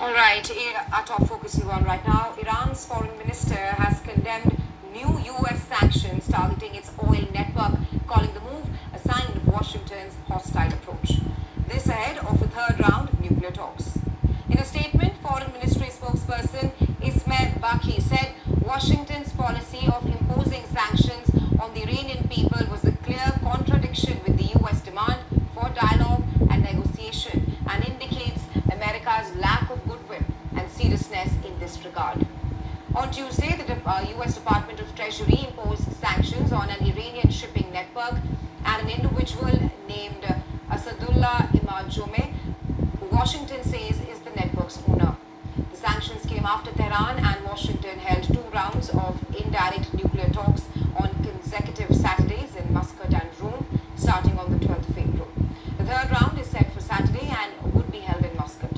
All right, our top focus you on right now. Iran's foreign minister has condemned new U.S. sanctions targeting its oil network, calling the move a sign of Washington's hostile approach. This ahead of a third round of nuclear talks. In a statement, Foreign Ministry spokesperson Ismail Baqi said Washington's policy of imposing sanctions on the Iranian people was a clear contradiction with the U.S. demand for dialogue and negotiation and indicates America's lack of goodwill and seriousness in this regard. On Tuesday, the U.S. Department of Treasury imposed sanctions on an Iranian shipping network and an individual named Asadullah Imajome, who Washington says is the network's owner. The sanctions came after Tehran and Washington held 2 rounds of indirect nuclear talks on consecutive Saturdays in Muscat and Rome, starting on the 12th of April. The third round is set for Saturday and would be held in Muscat.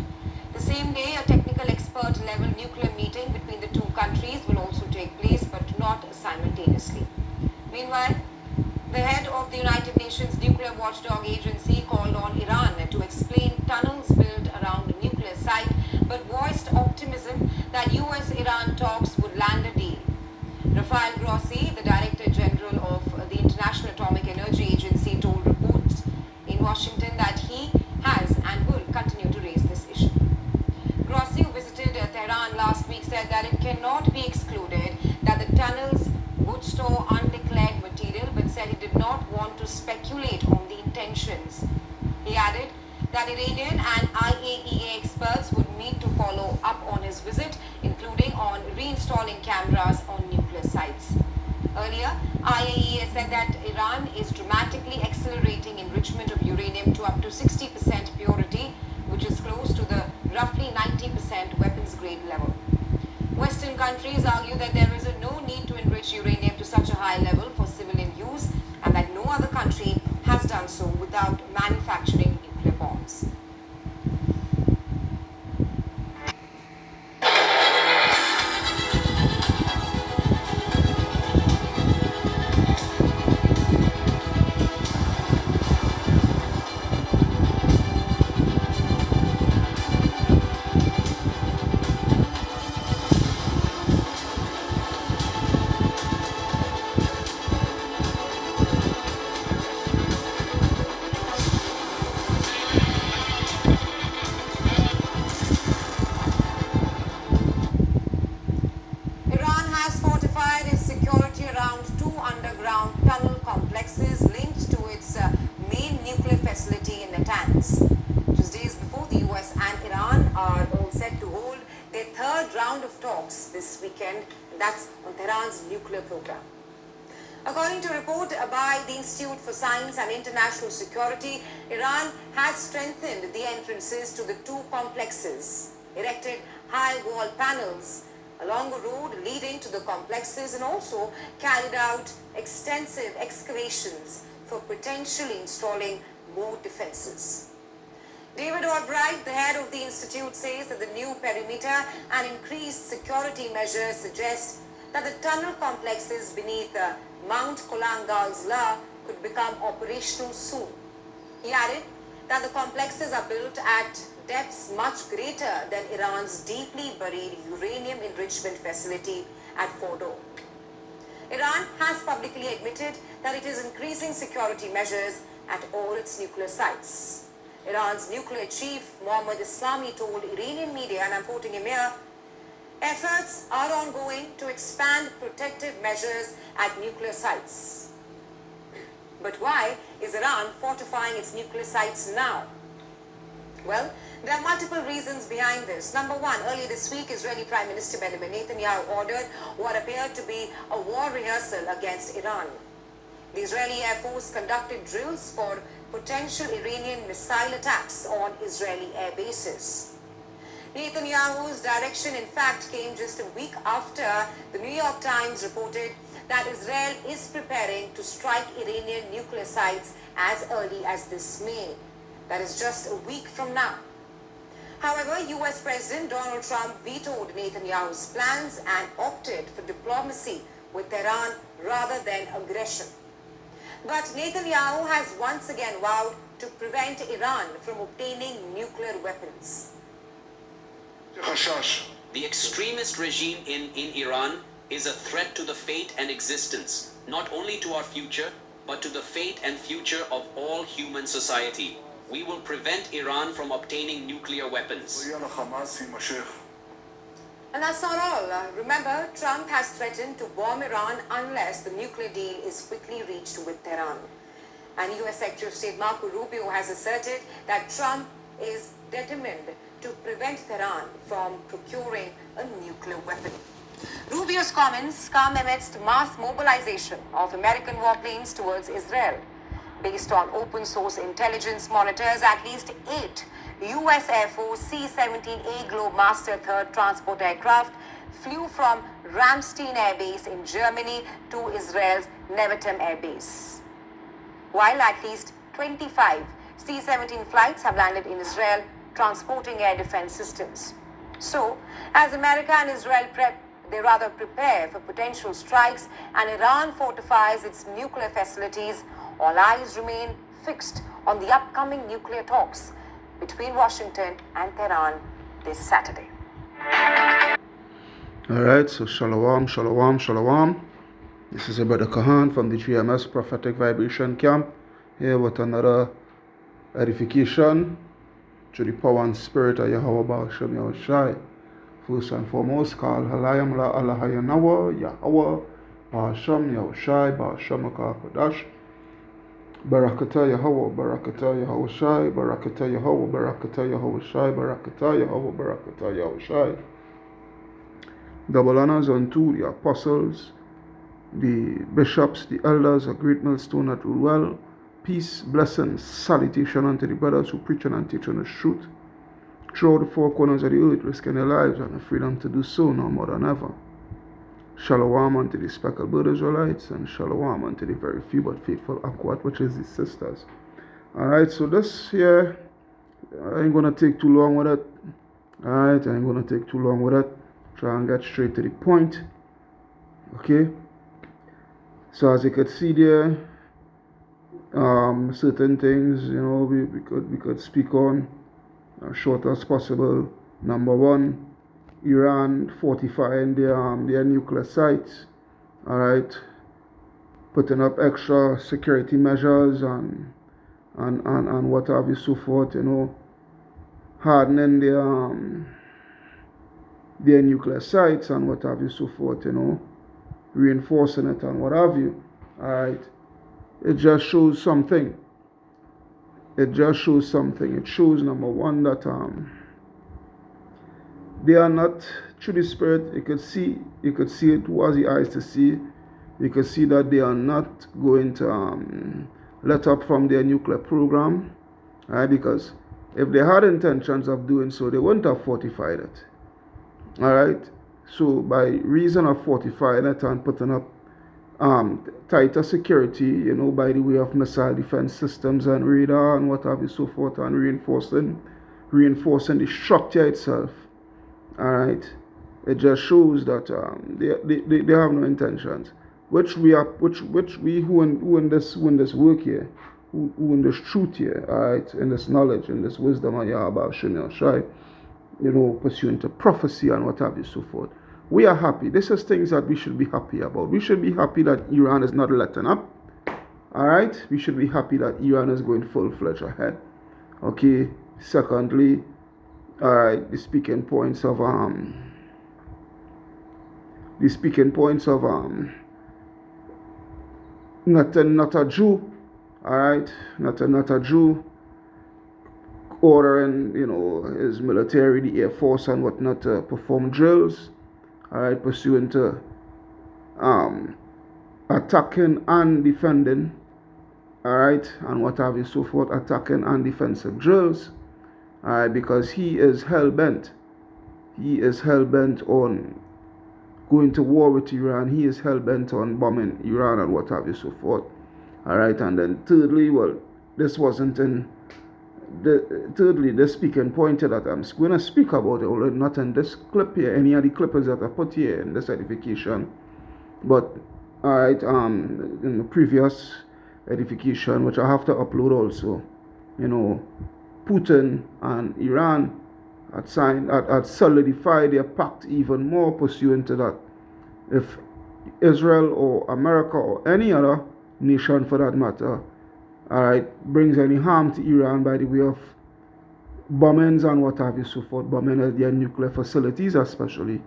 The same day, a technical expert-level nuclear meeting between the 2 countries will also take place, but not simultaneously. Meanwhile, the head of the United Nations Nuclear Watchdog Agency called on Iran to explain tunnels built around a nuclear site, but voiced optimism that US-Iran talks would land a deal. Rafael Grossi, the Director General of the International Atomic Energy Agency, told reports in Washington that he has and will continue to raise this issue. Grossi, who visited Tehran last week, said that it cannot be excluded that the tunnels would store undeclared material, but said he did not want to speculate on the intentions. He added that Iranian and IAEA experts would need to follow up on his visit, including on reinstalling cameras on nuclear sites. Earlier, IAEA said that Iran is dramatically accelerating enrichment of uranium to up to 60% purity, which is close to the roughly 90% weapons-grade level. Western countries argue that there is no need to enrich uranium to such a high level for civilian use and that no other country has done so without manufacturing nuclear bombs. Underground tunnel complexes linked to its main nuclear facility in Natanz. Just days before, the US and Iran are all set to hold their third round of talks this weekend, and that's on Tehran's nuclear program. According to a report by the Institute for Science and International Security, Iran has strengthened the entrances to the 2 complexes, erected high wall panels along a road leading to the complexes, and also carried out extensive excavations for potentially installing more defenses. David Albright, the head of the institute, says that the new perimeter and increased security measures suggest that the tunnel complexes beneath Mount Kolangalzla could become operational soon. He added that the complexes are built at depths much greater than Iran's deeply buried uranium enrichment facility at Fordo. Iran has publicly admitted that it is increasing security measures at all its nuclear sites. Iran's nuclear chief, Mohammad Islami, told Iranian media, and I'm quoting him here, efforts are ongoing to expand protective measures at nuclear sites. But why is Iran fortifying its nuclear sites now? Well, there are multiple reasons behind this. Number one, earlier this week, Israeli Prime Minister Benjamin Netanyahu ordered what appeared to be a war rehearsal against Iran. The Israeli Air Force conducted drills for potential Iranian missile attacks on Israeli air bases. Netanyahu's direction, in fact, came just a week after the New York Times reported that Israel is preparing to strike Iranian nuclear sites as early as this May. That is just a week from now. However, US President Donald Trump vetoed Netanyahu's plans and opted for diplomacy with Tehran rather than aggression. But Netanyahu has once again vowed to prevent Iran from obtaining nuclear weapons. The extremist regime in Iran is a threat to the fate and existence, not only to our future, but to the fate and future of all human society. We will prevent Iran from obtaining nuclear weapons. And that's not all. Remember, Trump has threatened to bomb Iran unless the nuclear deal is quickly reached with Tehran. And U.S. Secretary of State Marco Rubio has asserted that Trump is determined to prevent Tehran from procuring a nuclear weapon. Rubio's comments come amidst mass mobilization of American warplanes towards Israel. Based on open source intelligence monitors, at least 8 U.S. Air Force C-17A Globemaster III transport aircraft flew from Ramstein Air Base in Germany to Israel's Nevatim Air Base, while at least 25 C-17 flights have landed in Israel transporting air defense systems. So, as America and Israel prepare for potential strikes and Iran fortifies its nuclear facilities, all eyes remain fixed on the upcoming nuclear talks between Washington and Tehran this Saturday. Alright, so shalom, shalom, shalom. This is your brother Kahan from the GMS Prophetic Vibration Camp, here with another edification to the power and spirit of Yahweh Ba'ashem Yahushai. First and foremost, call Halayam La Allah Hayanawa, Yahweh Ba'ashem Yahushai, Ba'ashem HaKadosh. Barakatah Yahweh, Barakatah Yahushai, Barakatah Yahweh, Barakatah Yahushai, Barakatah Yahweh, Barakatah Yahushai. Double honors unto the apostles, the bishops, the elders, a great millstone that rule well. Peace, blessings, salutation unto the brothers who preach and teach on the truth throughout the four corners of the earth, risking their lives and the freedom to do so now more than ever. Shalom unto the speckled blood Israelites, and shalom unto the very few but faithful Akwat, which is the sisters. Alright, so this here, I ain't gonna take too long with it. Alright, I ain't gonna take too long with it. Try and get straight to the point. Okay. So as you could see there, certain things, we could speak on as short as possible. Number one, Iran fortifying their nuclear sites, all right, putting up extra security measures and what have you, so forth, hardening their nuclear sites and what have you, so forth, reinforcing it and what have you, all right. It just shows something. It shows, number one, that they are not through the spirit. You could see it towards the eyes to see. You could see that they are not going to let up from their nuclear program, right? Because if they had intentions of doing so, they wouldn't have fortified it. All right. So by reason of fortifying it and putting up tighter security, by the way of missile defense systems and radar and what have you, so forth, and reinforcing the structure itself. All right, it just shows that they have no intentions. Which we who in this work here, who in this truth here, all right, in this knowledge, in this wisdom of Yahweh Shem Shai, pursuant to prophecy and what have you, so forth. We are happy. This is things that we should be happy about. We should be happy that Iran is not letting up. All right, we should be happy that Iran is going full-fledged ahead. Okay. Secondly, all right, the speaking points of not a Jew, all right, not a Jew ordering his military, the Air Force and whatnot to perform drills, all right, pursuant to attacking and defending, all right, and what have you, so forth, attacking and defensive drills. Alright, because he is hell-bent on going to war with Iran. He is hell-bent on bombing Iran and what have you, so forth. Alright, and then thirdly, this wasn't in the speaking point that I'm going to speak about it, not in this clip here, any of the clippers that I put here in this edification, but alright, in the previous edification, which I have to upload also, Putin and Iran had solidified their pact even more pursuant to that. If Israel or America or any other nation for that matter, all right, brings any harm to Iran by the way of bombings and what have you, so forth, bombing at their nuclear facilities especially,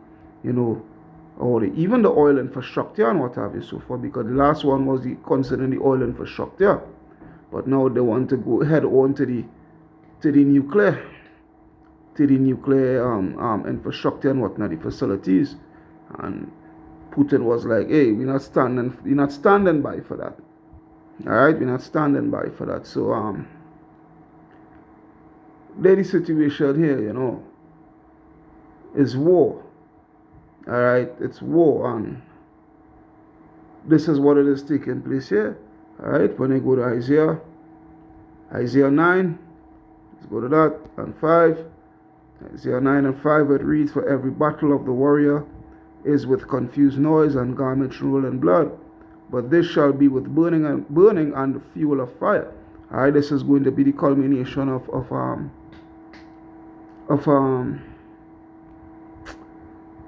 or even the oil infrastructure and what have you, so forth, because the last one was concerning the oil infrastructure, but now they want to go head on to the nuclear infrastructure and whatnot, the facilities, and Putin was like, hey, we're not standing by for that. All right, we're not standing by for that. So the situation here, is war. All right, it's war, and this is what it is taking place here. All right, when I go to Isaiah 9, let's go to that, and 5. Isaiah 9 and 5, it reads, for every battle of the warrior is with confused noise and garments rolled in blood, but this shall be with burning and the fuel of fire. All right, this is going to be the culmination of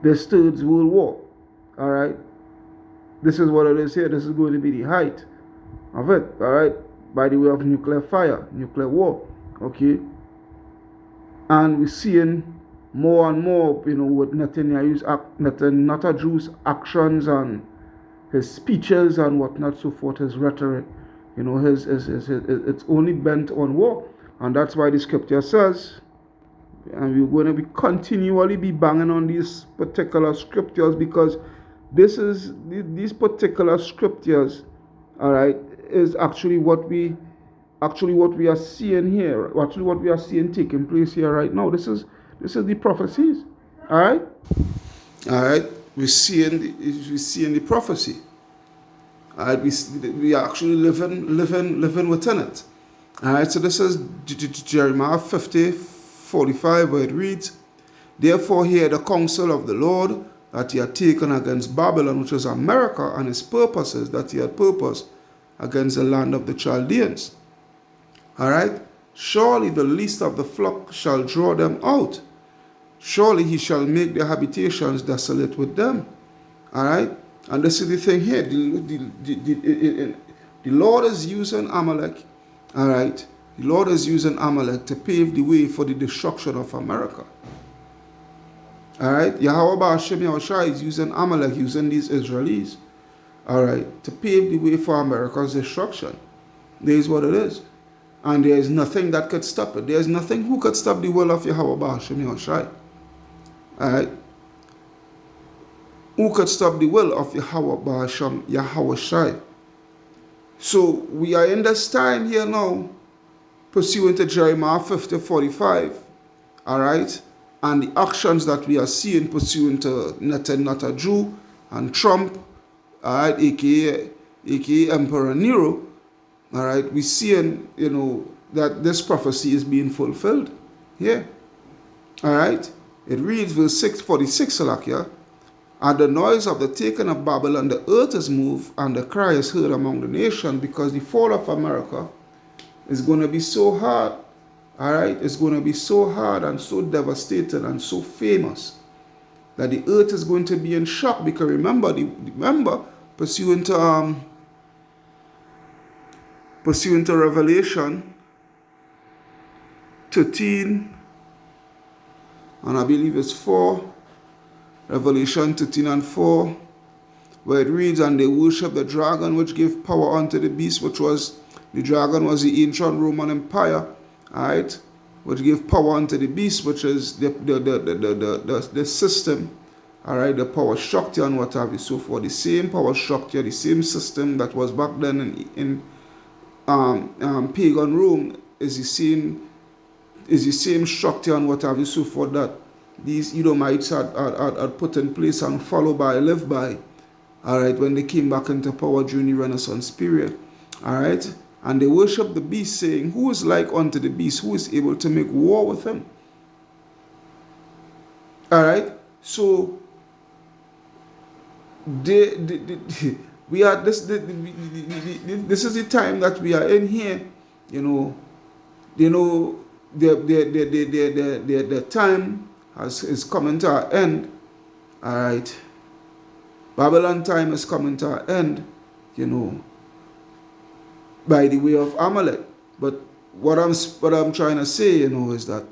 this Third World War. All right, this is what it is here. This is going to be the height of it. All right, by the way of nuclear fire, nuclear war. Okay, and we're seeing more and more, with Netanyahu's actions and his speeches and whatnot, so forth, his rhetoric, it's only bent on war, and that's why the scripture says, and we're going to be continually be banging on these particular scriptures, because these particular scriptures, all right, is actually what we are seeing here, actually what we are seeing taking place here right now. This is the prophecies. All right. We're seeing the prophecy. All right. We are actually living within it. All right. So this is Jeremiah 50:45, where it reads, therefore hear the counsel of the Lord that he had taken against Babylon, which is America, and his purposes that he had purposed against the land of the Chaldeans. All right. Surely the least of the flock shall draw them out. Surely he shall make their habitations desolate with them. All right. And this is the thing here. The Lord is using Amalek. All right. The Lord is using Amalek to pave the way for the destruction of America. All right. Yahweh Ba'ashem Yahushua is using Amalek, using these Israelis. All right. To pave the way for America's destruction. There is what it is. And there is nothing that could stop it. There is nothing who could stop the will of Yahweh Ba'ashem Yahushua. Alright? Who could stop the will of Yahweh Ba'ashem Yahushua? So we are in this time here now, pursuant to Jeremiah 50:45. Alright? And the actions that we are seeing pursuant to Netanyahu and Trump, alright, aka Emperor Nero. All right, we're seeing, that this prophecy is being fulfilled here. All right, it reads verse 646, Salakia, at the noise of the taking of Babylon, the earth is moved, and the cry is heard among the nation, because the fall of America is going to be so hard. All right, it's going to be so hard and so devastating and so famous that the earth is going to be in shock. Because remember, pursuant to Revelation 13, and I believe it's 4, Revelation 13 and 4, where it reads, and they worship the dragon which gave power unto the beast, the dragon was the ancient Roman Empire, alright, which gave power unto the beast, which is the system, alright, the power structure and what have you, so for the same power structure, the same system that was back then in pagan Rome is the same structure and what have you, so forth, that these Edomites had put in place and lived by, all right, when they came back into power during the Renaissance period, all right, and they worship the beast, saying, who is like unto the beast, who is able to make war with him? All right, so we are this is the time that we are in here, the time is coming to an end. All right, Babylon time is coming to an end, by the way of Amalek. But what I'm trying to say, is that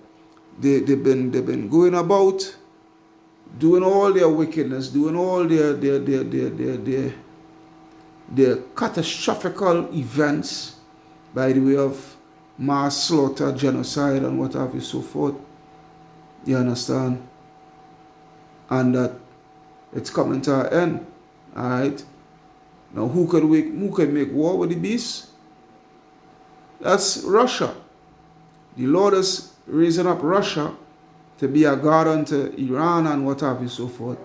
they've been going about doing all their wickedness, doing all their catastrophical events by the way of mass slaughter, genocide, and what have you, so forth. You understand? And that it's coming to an end. All right. Now, who can make war with the beast? That's Russia. The Lord is raising up Russia to be a guard unto Iran and what have you, so forth,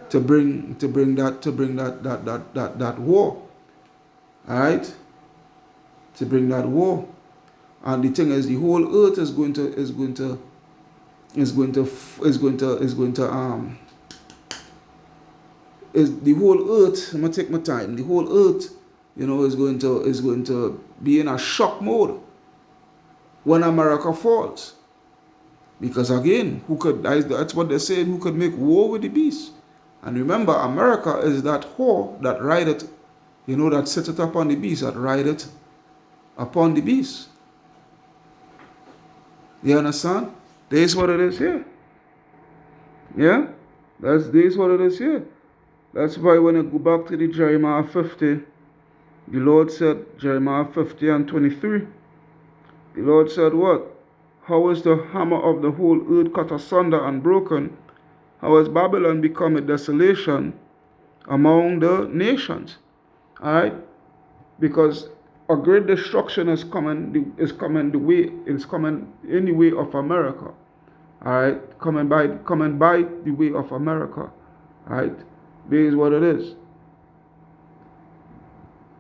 to bring that war. All right, to bring that war. And the thing is, the whole earth is going to the whole earth. I'm gonna take my time. The whole earth, is going to be in a shock mode when America falls. Because again, that's what they're saying, who could make war with the beast? And remember, America is that whore that rideth, that sitteth upon the beast, that rideth upon the beast. You understand? This is what it is here. Yeah? This is what it is here. That's why when you go back to the Jeremiah 50, the Lord said, Jeremiah 50 and 23, the Lord said what? How is the hammer of the whole earth cut asunder and broken? How has Babylon become a desolation among the nations? Alright? Because a great destruction is coming in the way of America. Alright? Coming by the way of America. Alright? This is what it is.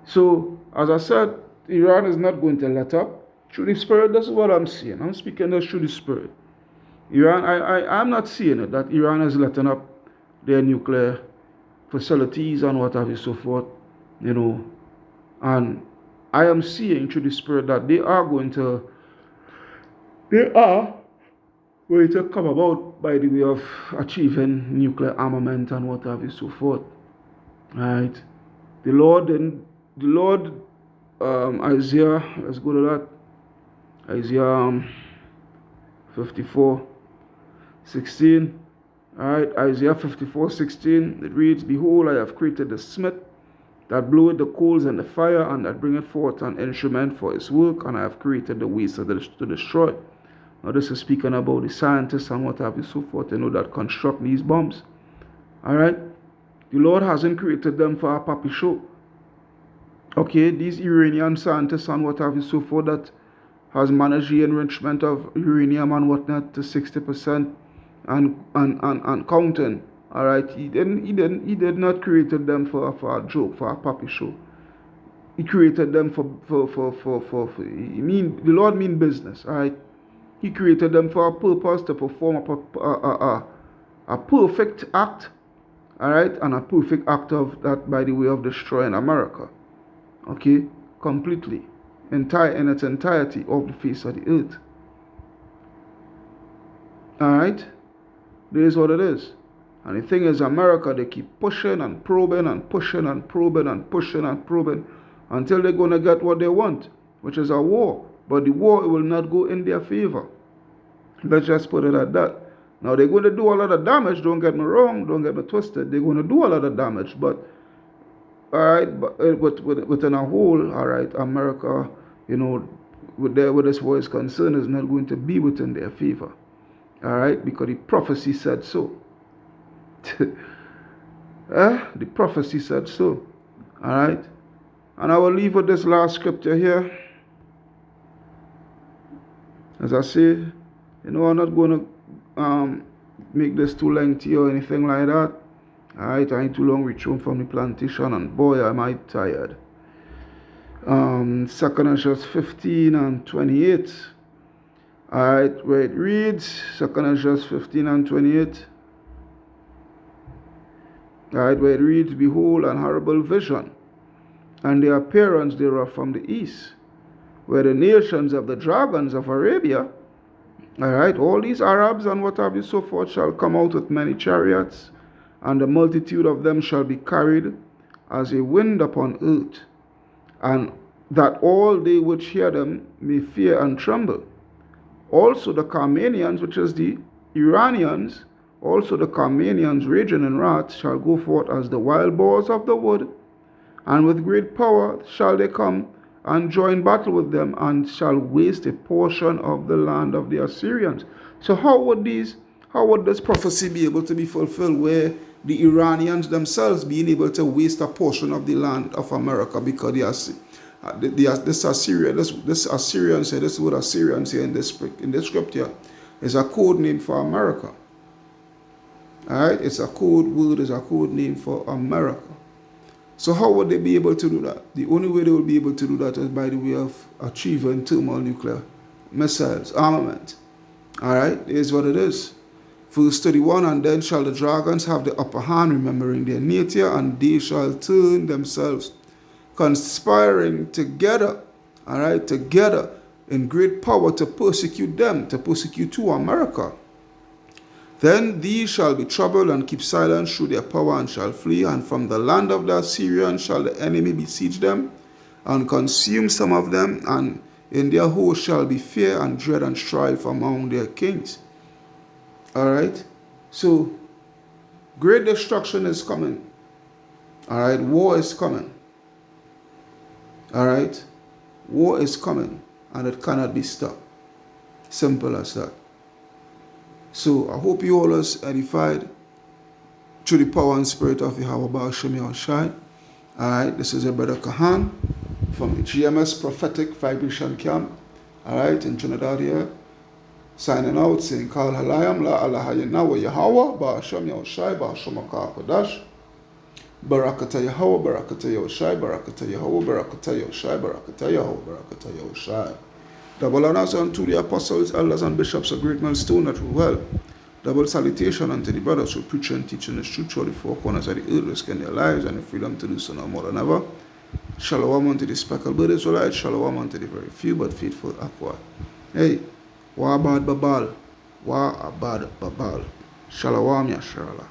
So, as I said, Iran is not going to let up. Through the Spirit, this is what I'm seeing. I'm speaking this through the Spirit. Iran, I'm not seeing it, that Iran is letting up their nuclear facilities and what have you, so forth, And I am seeing through the Spirit that they are going to come about by the way of achieving nuclear armament and what have you, so forth. Right? The Lord, Isaiah, let's go to that. Isaiah 54:16. Alright, Isaiah 54:16. It reads, Behold, I have created the smith that bloweth the coals and the fire, and that bringeth forth an instrument for his work, and I have created the waste to destroy. Now this is speaking about the scientists and what have you, so forth, that construct these bombs. Alright? The Lord hasn't created them for a puppy show. Okay, these Iranian scientists and what have you, so forth, that has managed the enrichment of uranium and whatnot to 60% and counting. All right, he did not created them for a joke, for a puppy show. He created them for the Lord mean business. All right, he created them for a purpose, to perform a perfect act. All right, and a perfect act of that by the way of destroying America. Okay, completely. In its entirety of the face of the earth. Alright? This is what it is. And the thing is, America, they keep pushing and probing and pushing and probing and pushing and probing until they're going to get what they want, which is a war. But the war will not go in their favor. Let's just put it at that. Now, they're going to do a lot of damage, don't get me wrong, don't get me twisted. They're going to do a lot of damage, but alright, but within a whole, alright, America, where this war is concerned, is not going to be within their favor. Alright, because the prophecy said so. The prophecy said so. Alright. And I will leave with this last scripture here. As I say, I'm not going to make this too lengthy or anything like that. Alright, I ain't too long reach home from the plantation, and boy am I tired. 2 Corinthians 15 and 28. Alright, where it reads, 2 Corinthians 15 and 28. Alright, where it reads, Behold, an horrible vision, and the appearance thereof from the east, where the nations of the dragons of Arabia Alright, all these Arabs and what have you so forth shall come out with many chariots, and the multitude of them shall be carried as a wind upon earth, and that all they which hear them may fear and tremble. Also the Carmanians, which is the Iranians, also the Carmanians raging in wrath shall go forth as the wild boars of the wood, and with great power shall they come and join battle with them, and shall waste a portion of the land of the Assyrians. So how would this prophecy be able to be fulfilled, where the Iranians themselves being able to waste a portion of the land of America because this Assyrian say, this word Assyrian say in this scripture is a code name for America. Alright, it's a code word, is a code name for America. So how would they be able to do that? The only way they will be able to do that is by the way of achieving thermonuclear missiles, armament. Alright, here's what it is. Verse 31, and then shall the dragons have the upper hand, remembering their nature, and they shall turn themselves, conspiring together, alright, together in great power to persecute them, to persecute to America. Then these shall be troubled and keep silence through their power, and shall flee, and from the land of the Assyrians shall the enemy besiege them, and consume some of them, and in their host shall be fear and dread and strife among their kings. Alright, so great destruction is coming. Alright, war is coming. Alright, war is coming, and it cannot be stopped. Simple as that. So I hope you all are edified through the power and spirit of Yahweh Ba'ashem Yahushai. Alright, this is your brother Kahan from the GMS Prophetic Vibration Camp. Alright, in Trinidad here. Signing out, saying Kal Halayam La Allah Yahweh Yahweh Ba'ashem Yahushai Ba'ashem Kodash. Barakata Yahweh, Barakata Yahushai, Barakata Yahweh, Barakata Yahushai, Barakata Yahweh, Barakata Yahushai. Double honors unto the apostles, elders, and bishops, a great milestone that will well. Double salutation unto the brothers who preach and teach in the truth through the four corners of the earth, risking their lives and the freedom to do so now more than ever. Shalom unto the speckled bird Israelites, shalom unto the very few but faithful Akwa. Hey, wa abad babal, wa abad babal. Shalom Yasharallah.